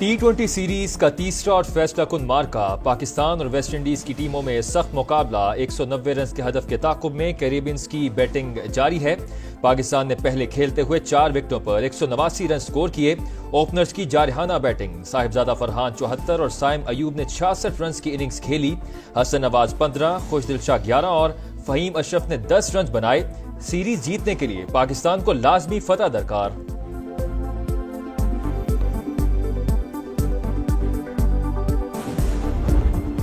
T20 series का तीसरा और फैसला कुन मार्का पाकिस्तान और वेस्ट इंडीज की टीमों में सख्त मुकाबला। 190 रन के हदफ के ताकुब में कैरेबियंस की बैटिंग जारी है। पाकिस्तान ने पहले खेलते हुए 4 विकेटों पर 189 रन स्कोर किए। ओपनर्स की जारहाना बैटिंग, साहिबजादा फरहान 74 और साइम अयूब ने 66 रन की इनिंग्स खेली। हसन नवाज 15, खुशदिल शाह 11 और फहीम अशरफ ने 10 रन बनाए। सीरीज जीतने के लिए पाकिस्तान को लाजमी फतह दरकार।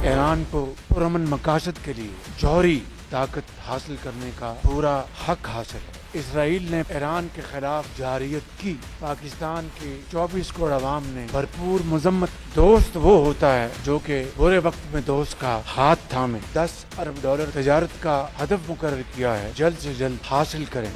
ईरान को पुरअमन मकासद के लिए जौहरी ताकत हासिल करने का पूरा हक हासिल है। इसराइल ने ईरान के खिलाफ जारियत की। पाकिस्तान के 24 करोड़ अवाम ने भरपूर मजम्मत। दोस्त वो होता है जो कि बुरे वक्त में दोस्त का हाथ थामे। $10 अरब तजारत का हदफ मुकर्रर किया है, जल्द से जल्द हासिल करें।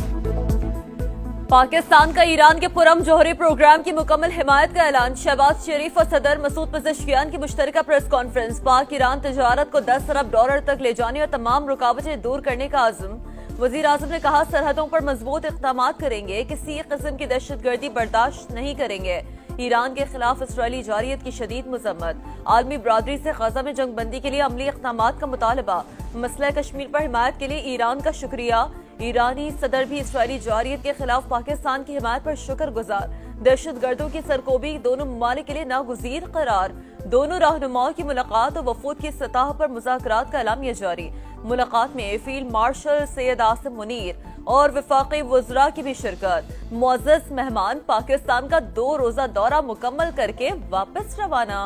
पाकिस्तान का ईरान के पुरम जौहरी प्रोग्राम की मुकम्मल हिमायत का ऐलान। शहबाज शरीफ और सदर मसूद पेज़ेश्कियान की मुश्तरका प्रेस कॉन्फ्रेंस। पाक ईरान तजारत को $10 अरब तक ले जाने और तमाम रुकावटें दूर करने का आज़म। वज़ीर आज़म ने कहा, सरहदों पर मजबूत इक़दाम करेंगे, किसी किस्म की दहशतगर्दी बर्दाश्त नहीं करेंगे। ईरान के खिलाफ इसराइली जारियत की शदीद मजम्मत। आलमी बरादरी से गजा में जंगबंदी के लिए अमली इक़दाम का मुतालबा। मसला कश्मीर पर हिमायत के लिए ईरान का शुक्रिया। ईरानी सदर भी इसराइली जारियत के खिलाफ पाकिस्तान की हिमायत पर शुक्रगुजार। दहशतगर्दों की सरकोबी दोनों ममालिक के लिए नागुज़ीर करार। दोनों रहनुमाओं की मुलाकात और वफूद की सतह पर मुज़ाकरात का एलामिया जारी। मुलाकात में फील्ड मार्शल सैयद आसिम मुनीर और वफाकी वज़रा की भी शिरकत। मुअज़्ज़ज़ मेहमान पाकिस्तान का 2 रोज़ा दौरा मुकम्मल करके वापस रवाना।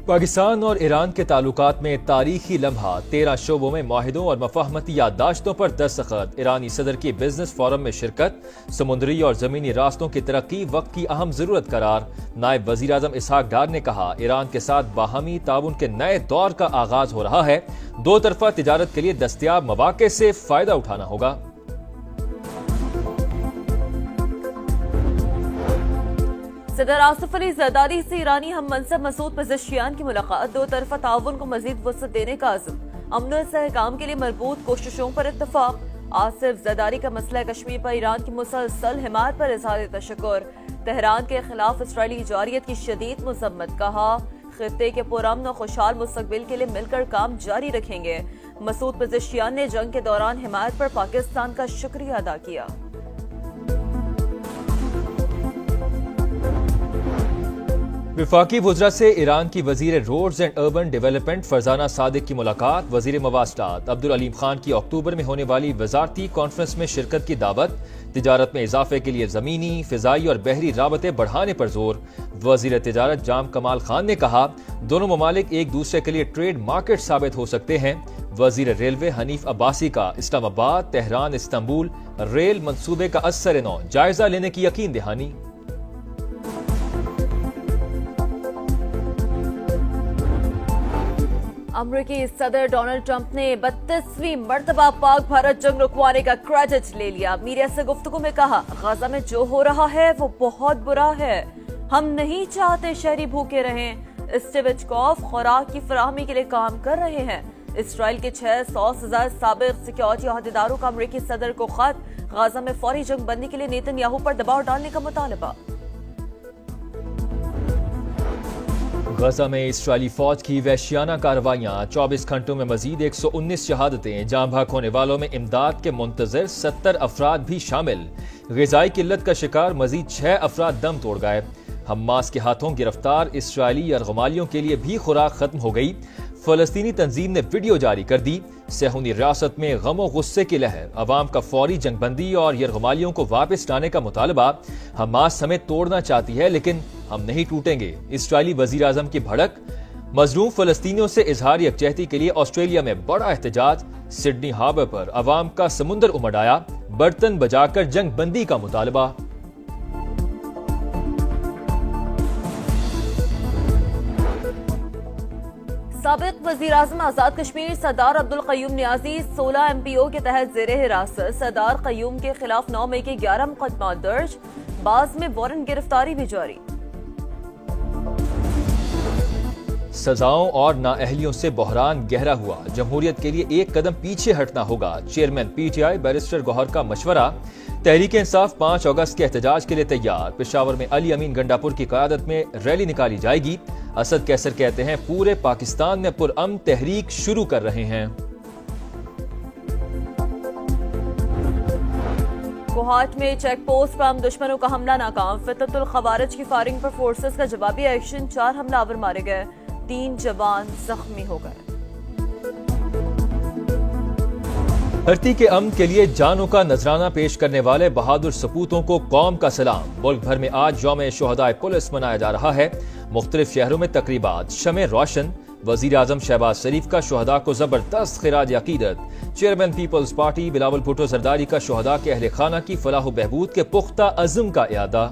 पाकिस्तान और ईरान के ताल्लुकात में तारीखी लम्हा। 13 शोबों में मुआहिदों और मफाहमती याददाश्तों पर दस्तखत। ईरानी सदर की बिजनेस फोरम में शिरकत। समुद्री और जमीनी रास्तों की तरक्की वक्त की अहम जरूरत करार। नायब वजीर आजम इसहाक डार ने कहा, ईरान के साथ बाहमी ताउन के नए दौर का आगाज हो रहा है। 2 तरफा तिजारत के लिए दस्तयाब मौके से फायदा उठाना होगा। सदर आसिफ अली जरदारी से ईरानी हम मनसब मसूद पेज़ेश्कियान की मुलाकात। 2 तरफा ताउन को मजीद वसअत देने का आज़म। अमन और इस्तेहकाम के लिए मजबूत कोशिशों पर इत्तफाक। आसिफ जरदारी का मसला कश्मीर पर ईरान की मुसलसल हिमायत पर इज़हार तशक्कुर। तेहरान के खिलाफ इसराइली जारियत की शदीद मजम्मत। कहा, खित्ते के पुरअमन और खुशहाल मुस्तकबिल के लिए मिलकर काम जारी रखेंगे। मसूद पेज़ेश्कियान ने जंग के दौरान हिमायत पर पाकिस्तान का शुक्रिया अदा किया। विफाकी वज़रा से ईरान की वजीर roads and urban development Farzana Sadiq की मुलाकात। वजीर मवासलात अब्दुल अलीम खान की अक्टूबर में होने वाली वजारती कॉन्फ्रेंस में शिरकत की दावत। तिजारत में इजाफे के लिए जमीनी, फिजाई और बहरी राबते बढ़ाने पर जोर। वजीर तिजारत जाम कमाल खान ने कहा, दोनों ममालिक एक दूसरे के लिए ट्रेड मार्केट साबित हो सकते हैं। वजीर रेलवे हनीफ अब्बासी का इस्लामाबाद तेहरान इस्तांबुल रेल मंसूबे का असर नौ जायजा लेने की यकीन दहानी। अमरीकी सदर डोनाल्ड ट्रंप ने 32वीं मर्तबा पाक भारत जंग रुकवाने का क्रेडिट ले लिया। मीडिया से गुफ्तगू में कहा, गजा में जो हो रहा है वो बहुत बुरा है। हम नहीं चाहते शहरी भूखे रहें। स्टिविचकॉफ खुराक की फराहमी के लिए काम कर रहे हैं। इसराइल के 600 से ज्यादा साबिक सिक्योरिटी अहदेदारों का अमरीकी सदर को खत। गजा में फौरी जंग बंदी के लिए नेतन्याहू पर दबाव डालने का मुतालबा। गजा में इसराइली फौज की वहशियाना कार्रवाइयां। 24 घंटों में मजीद 119 शहादतें। जाँ भाग होने वालों में इमदाद के मुंतजर 70 अफराद भी शामिल। ग़िज़ाई किल्लत का शिकार मजीद 6 अफराद दम तोड़ गए। हमास के हाथों गिरफ्तार इसराइली यरगमालियों के लिए भी खुराक खत्म हो गई। फलस्तीनी तंजीम ने वीडियो जारी कर दी। सेहूनी रियासत में गम और गुस्से की लहर। अवाम का फौरी जंगबंदी और यरगमालियों को वापस लाने का मुतालबा। हमास हमें तोड़ना चाहती है लेकिन हम नहीं टूटेंगे। इसराइली वजीर आजम की भड़क। मजलूम फलस्तीनियों से इजहार यकजहती के लिए ऑस्ट्रेलिया में बड़ा एहतजाज। सिडनी हार्बर पर अवाम का समुंदर उमड़ आया। बर्तन बजाकर जंग बंदी का मुतालबा। साबिक वजीर आजम आजाद कश्मीर सरदार अब्दुल कयूम नियाजी 16 MPO के तहत जेर हिरासत। सरदार कयूम के खिलाफ 9 मई के 11 मुकदमा दर्ज। बाज में वारंट गिरफ्तारी भी जारी। सजाओं और नाअहलियों से बहरान गहरा हुआ, जमहूरियत के लिए एक कदम पीछे हटना होगा। चेयरमैन पीटीआई बैरिस्टर गौहर का मशवरा। तहरीक इंसाफ 5 अगस्त के एहतजाज के लिए तैयार। पेशावर में अली अमीन गंडापुर की क़यादत में रैली निकाली जाएगी। असद कैसर कहते हैं पूरे पाकिस्तान में पुरअमन तहरीक शुरू कर रहे हैं। कोहाट में चेक पोस्ट पर दुश्मनों का हमला नाकाम। फितरतुल खवारिज की फायरिंग पर फोर्सेस का जवाबी एक्शन। 4 हमलावर मारे गए, 3 जवान जख्मी हो गए। धरती के अमन के लिए जानों का नजराना पेश करने वाले बहादुर सपूतों को कौम का सलाम। मुल्क भर में आज यौम शुहदाए पुलिस मनाया जा रहा है। मुख्तलिफ शहरों में तकरीबात, शमे रोशन। वजीर आजम शहबाज शरीफ का शुहदा को जबरदस्त खिराज अकीदत। चेयरमैन पीपल्स पार्टी बिलावल भुट्टो जरदारी का शुहदा के अहले खाना की फलाह बहबूद के पुख्ता अज़्म का इयादा।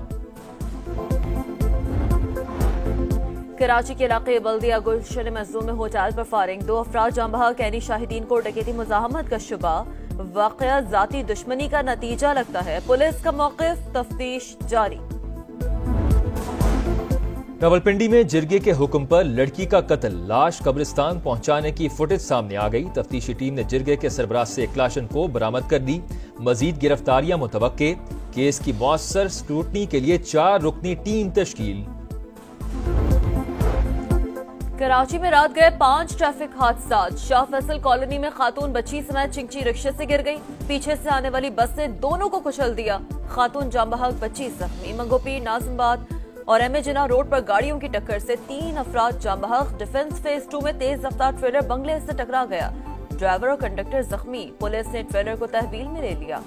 कराची के इलाके बल्दिया गुलशन मजलूम में होटल पर फायरिंग। 2 अफराद जाँ बहक, कैनी शाहिदीन को डकैती मुज़ाहमत का शुबा। वाक़या जाती दुश्मनी का नतीजा लगता है। पुलिस का मौक़िफ़, तफ्तीश जारी। रावलपिंडी में जिरगे के हुक्म पर लड़की का कत्ल, लाश कब्रिस्तान पहुंचाने की फुटेज सामने आ गई। तफ्तीशी टीम ने जिरगे के सरबराह से क्लाशन को बरामद कर दी। मजीद गिरफ्तारियां मुतवक्के। केस की मौसर स्क्रूटनी के लिए 4 रुकनी टीम तश्कील। कराची में रात गए 5 ट्रैफिक हादसा। शाह फैसल कॉलोनी में खातून बच्ची समेत चिंची रिक्शे से गिर गई। पीछे से आने वाली बस ने दोनों को कुचल दिया। खातून जाँ बहक, बच्ची जख्मी। मंगोपीर, नाजिमबाद और एम ए जिना रोड पर गाड़ियों की टक्कर से 3 अफराद जाँ बहक। डिफेंस फेज 2 में तेज रफ्तार ट्रेलर बंगले से टकरा गया। ड्राइवर और कंडक्टर जख्मी। पुलिस ने ट्रेलर को तहवील में ले लिया।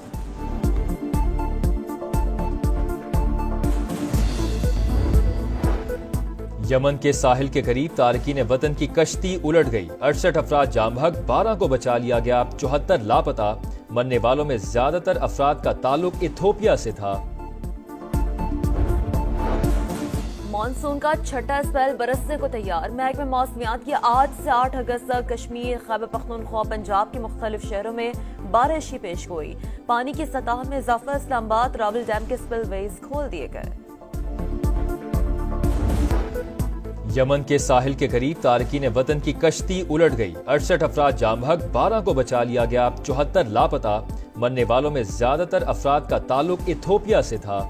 यमन के साहिल के करीब तारकीन वतन की कश्ती उलट गई। 68 अफराद जाम बहक, 12 को बचा लिया गया। 74 लापता। मरने वालों में ज्यादातर अफराद का ताल्लुक इथोपिया से था। मानसून का छठा स्पेल बरसने को तैयार। महकमे मौसमियात की आज से 8 अगस्त तक कश्मीर, खैबर पख्तूनख्वा, पंजाब के मुख्तलिफ शहरों में बारिश की पेशगोई। पानी की सतह में इजाफा। इस्लामाबाद, रावल डैम के स्पिलवेज खोल दिए गए। यमन के साहिल के करीब तारकीन वतन की कश्ती उलट गई। 68 अफराद जाम बहक, 12 को बचा लिया गया। 74 लापता। मरने वालों में ज्यादातर अफराद का ताल्लुक इथोपिया से था।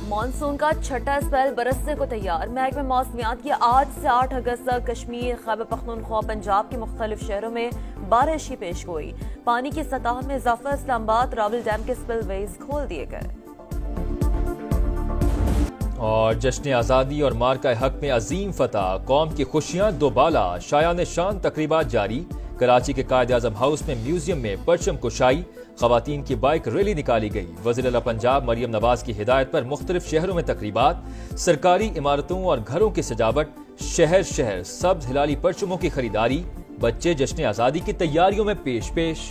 मानसून का छठा स्पेल बरसने को तैयार। महकमे मौसमियात की आज से 8 अगस्त तक कश्मीर, खैबर पख्तूनख्वा, पंजाब के मुख्तलिफ शहरों में बारिश की पेशगोई। पानी की सतह में इजाफा। इस्लामाबाद, रावल डैम के स्पिलवेज खोल दिए गए। और जश्न आज़ादी और मार्का हक में अजीम फतह, कौम की खुशियां दोबाला। शायान शान तकरीबात जारी। कराची के कायद आज़म हाउस में म्यूजियम में परचम कुशाई। खवातीन की बाइक रैली निकाली गई। वज़ीर आला पंजाब मरियम नवाज की हिदायत पर मुख्तलिफ शहरों में तकरीबात। सरकारी इमारतों और घरों की सजावट। शहर शहर सब्ज हिलाली परचमों की खरीदारी। बच्चे जश्न आज़ादी की तैयारियों में पेश पेश।